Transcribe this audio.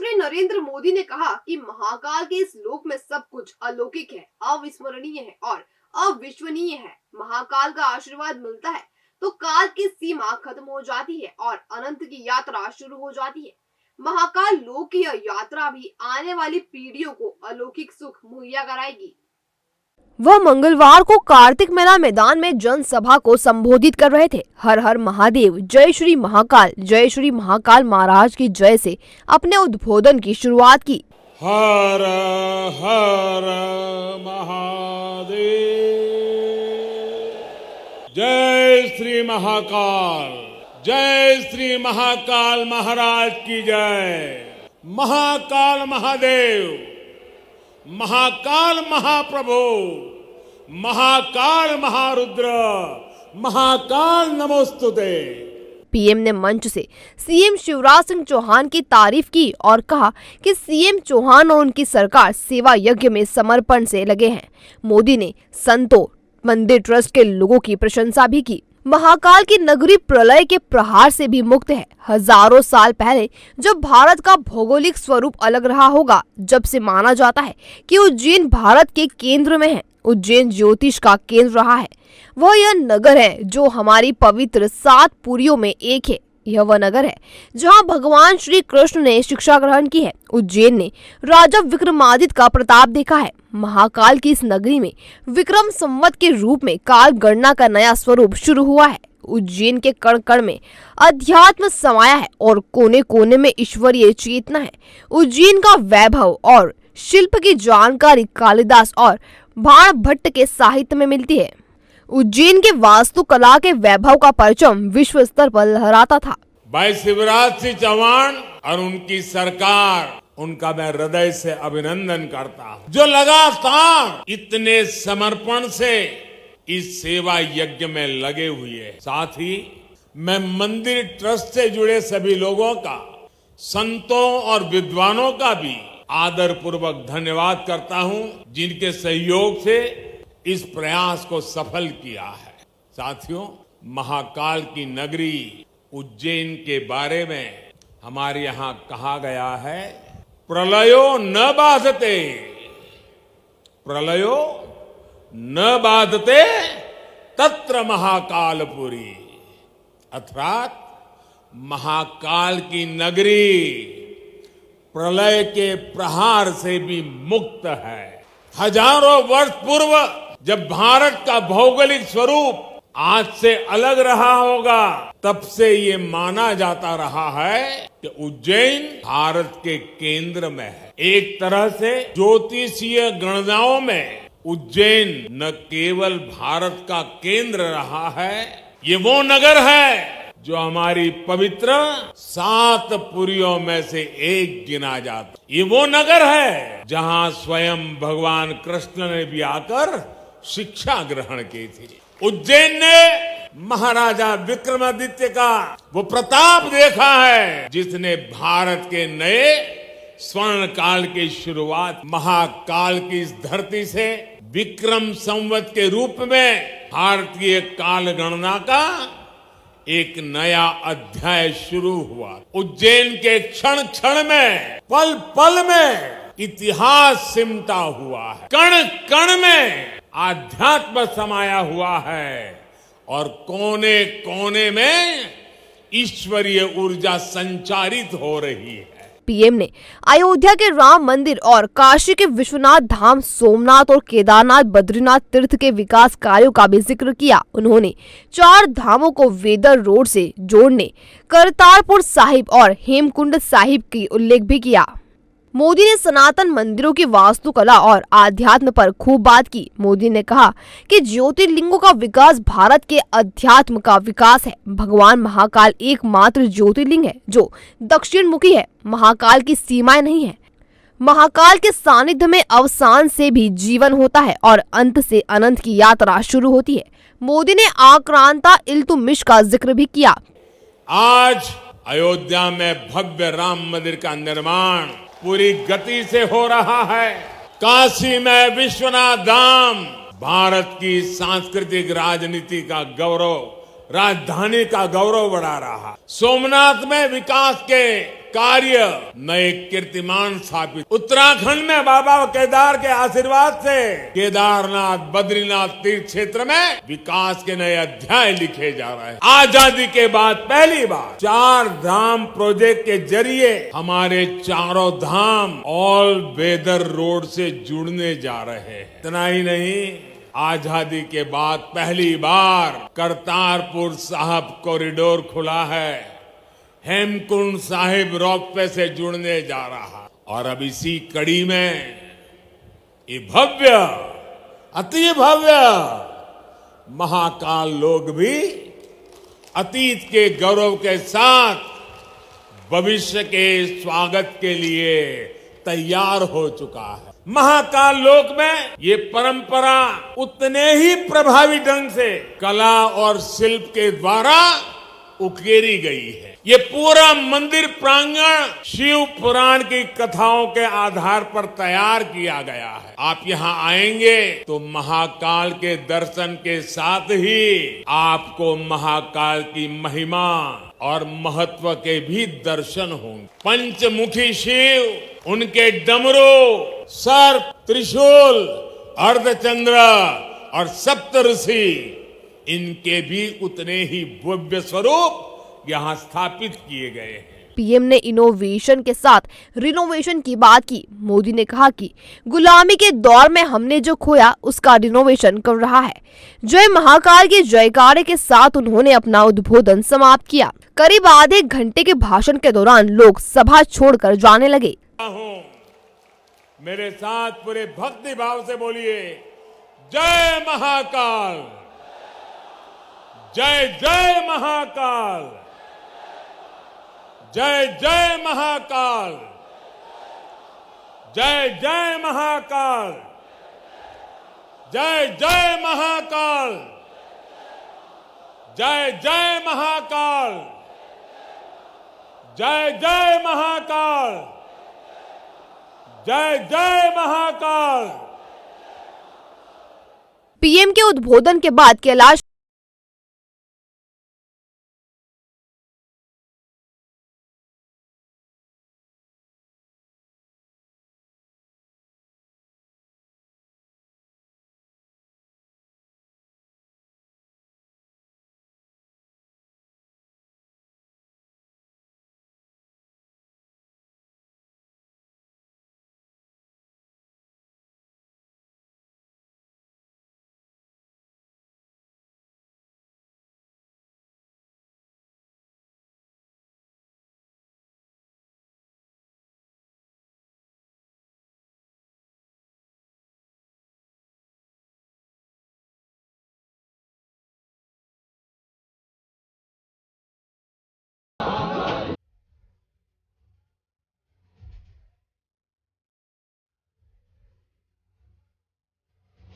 प्रधानमंत्री नरेंद्र मोदी ने कहा कि महाकाल के इस लोक में सब कुछ अलौकिक है, अविस्मरणीय है और अविश्वनीय है। महाकाल का आशीर्वाद मिलता है तो काल की सीमा खत्म हो जाती है और अनंत की यात्रा शुरू हो जाती है। महाकाल लोक की यह यात्रा भी आने वाली पीढ़ियों को अलौकिक सुख मुहैया कराएगी। वह मंगलवार को कार्तिक मेला मैदान में जनसभा को संबोधित कर रहे थे। हर हर महादेव, जय श्री महाकाल महाराज की जय से अपने उद्बोधन की शुरुआत की। हर हर महादेव, जय श्री महाकाल महाराज की जय। महाकाल महादेव, महाकाल महाप्रभु, महाकाल महारुद्र, महाकाल नमोस्तुते। पीएम ने मंच से सीएम शिवराज सिंह चौहान की तारीफ की और कहा कि सीएम चौहान और उनकी सरकार सेवा यज्ञ में समर्पण से लगे हैं। मोदी ने संतों, मंदिर ट्रस्ट के लोगों की प्रशंसा भी की। महाकाल की नगरी प्रलय के प्रहार से भी मुक्त है। हजारों साल पहले जब भारत का भौगोलिक स्वरूप अलग रहा होगा, जब से माना जाता है कि उज्जैन भारत के केंद्र में है। उज्जैन ज्योतिष का केंद्र रहा है। वह यह नगर है जो हमारी पवित्र 7 पुरियों में एक है। यह वह नगर है जहां भगवान श्री कृष्ण ने शिक्षा ग्रहण की है। उज्जैन ने राजा विक्रमादित्य का प्रताप देखा है। महाकाल की इस नगरी में विक्रम संवत के रूप में काल गणना का नया स्वरूप शुरू हुआ है। उज्जैन के कण कण में अध्यात्म समाया है और कोने कोने में ईश्वरीय चेतना है। उज्जैन का वैभव और शिल्प की जानकारी कालिदास और बाणभट्ट के साहित्य में मिलती है। उज्जैन के वास्तुकला के वैभव का परचम विश्व स्तर पर लहराता था। भाई शिवराज सिंह चौहान और उनकी सरकार, उनका मैं हृदय से अभिनंदन करता हूं, जो लगातार इतने समर्पण से इस सेवा यज्ञ में लगे हुए हैं। साथ ही मैं मंदिर ट्रस्ट से जुड़े सभी लोगों का, संतों और विद्वानों का भी आदर पूर्वक धन्यवाद करता हूं, जिनके सहयोग से इस प्रयास को सफल किया है। साथियों, महाकाल की नगरी उज्जैन के बारे में हमारे यहाँ कहा गया है, प्रलयो न बाधते, प्रलयो न बाधते तत्र महाकालपुरी, अर्थात महाकाल की नगरी प्रलय के प्रहार से भी मुक्त है। हजारों वर्ष पूर्व जब भारत का भौगोलिक स्वरूप आज से अलग रहा होगा, तब से ये माना जाता रहा है कि उज्जैन भारत के केंद्र में है। एक तरह से ज्योतिषीय गणनाओं में उज्जैन न केवल भारत का केंद्र रहा है, ये वो नगर है जो हमारी पवित्र 7 पुरियों में से एक गिना जाता। ये वो नगर है जहां स्वयं भगवान कृष्ण ने भी आकर शिक्षा ग्रहण की थी। उज्जैन ने महाराजा विक्रमादित्य का वो प्रताप देखा है, जिसने भारत के नए स्वर्ण काल की शुरुआत महाकाल की इस धरती से विक्रम संवत के रूप में भारतीय काल गणना का एक नया अध्याय शुरू हुआ। उज्जैन के क्षण क्षण में, पल पल में इतिहास सिमटा हुआ है। कण कण में आध्यात्म समाया हुआ है और कोने कोने में ईश्वरीय ऊर्जा संचारित हो रही है। पीएम ने अयोध्या के राम मंदिर और काशी के विश्वनाथ धाम, सोमनाथ और केदारनाथ बद्रीनाथ तीर्थ के विकास कार्यों का भी जिक्र किया। उन्होंने 4 धामों को वेदर रोड से जोड़ने, करतारपुर साहिब और हेमकुंड साहिब की उल्लेख भी किया। मोदी ने सनातन मंदिरों की वास्तुकला और आध्यात्म पर खूब बात की। मोदी ने कहा कि ज्योतिर्लिंगों का विकास भारत के अध्यात्म का विकास है। भगवान महाकाल एकमात्र ज्योतिर्लिंग है जो दक्षिण मुखी है। महाकाल की सीमाएं नहीं है। महाकाल के सानिध्य में अवसान से भी जीवन होता है और अंत से अनंत की यात्रा शुरू होती है। मोदी ने आक्रांता इल्तुतमिश का जिक्र भी किया। आज अयोध्या में भव्य राम मंदिर का निर्माण पूरी गति से हो रहा है। काशी में विश्वनाथ धाम भारत की सांस्कृतिक राजनीति का गौरव राजधानी का गौरव बढ़ा रहा। सोमनाथ में विकास के कार्य नए कीर्तिमान स्थापित। उत्तराखंड में बाबा केदार के आशीर्वाद से केदारनाथ बद्रीनाथ तीर्थ क्षेत्र में विकास के नए अध्याय लिखे जा रहे हैं। आजादी के बाद पहली बार 4 धाम प्रोजेक्ट के जरिए हमारे चारों धाम ऑल वेदर रोड से जुड़ने जा रहे हैं। इतना ही नहीं, आजादी के बाद पहली बार करतारपुर साहिब कॉरिडोर खुला है। हेमकुंड साहिब रोपवे से जुड़ने जा रहा। और अब इसी कड़ी में ये भव्य, अति भव्य महाकाल लोक भी अतीत के गौरव के साथ भविष्य के स्वागत के लिए तैयार हो चुका है। महाकाल लोक में ये परंपरा उतने ही प्रभावी ढंग से कला और शिल्प के द्वारा उकेरी गई है। ये पूरा मंदिर प्रांगण शिव पुराण की कथाओं के आधार पर तैयार किया गया है। आप यहाँ आएंगे तो महाकाल के दर्शन के साथ ही आपको महाकाल की महिमा और महत्व के भी दर्शन होंगे। पंचमुखी शिव, उनके डमरू, सर्प, त्रिशूल, अर्धचंद्र और सप्तऋषि, इनके भी उतने ही भव्य स्वरूप यहाँ स्थापित किए गए हैं। पीएम ने इनोवेशन के साथ रिनोवेशन की बात की। मोदी ने कहा कि गुलामी के दौर में हमने जो खोया उसका रिनोवेशन कर रहा है। जय महाकाल के जयकारे के साथ उन्होंने अपना उद्बोधन समाप्त किया। करीब आधे घंटे के भाषण के दौरान लोग सभा छोड़कर जाने लगे। मेरे साथ पूरे भक्ति भाव से बोलिए, जय महाकाल, जय जय महाकाल, जय जय महाकाल, जय जय महाकाल, जय जय महाकाल, जय जय महाकाल, जय जय महाकाल, जय जय महाकाल। पीएम के उद्बोधन के बाद कैलाश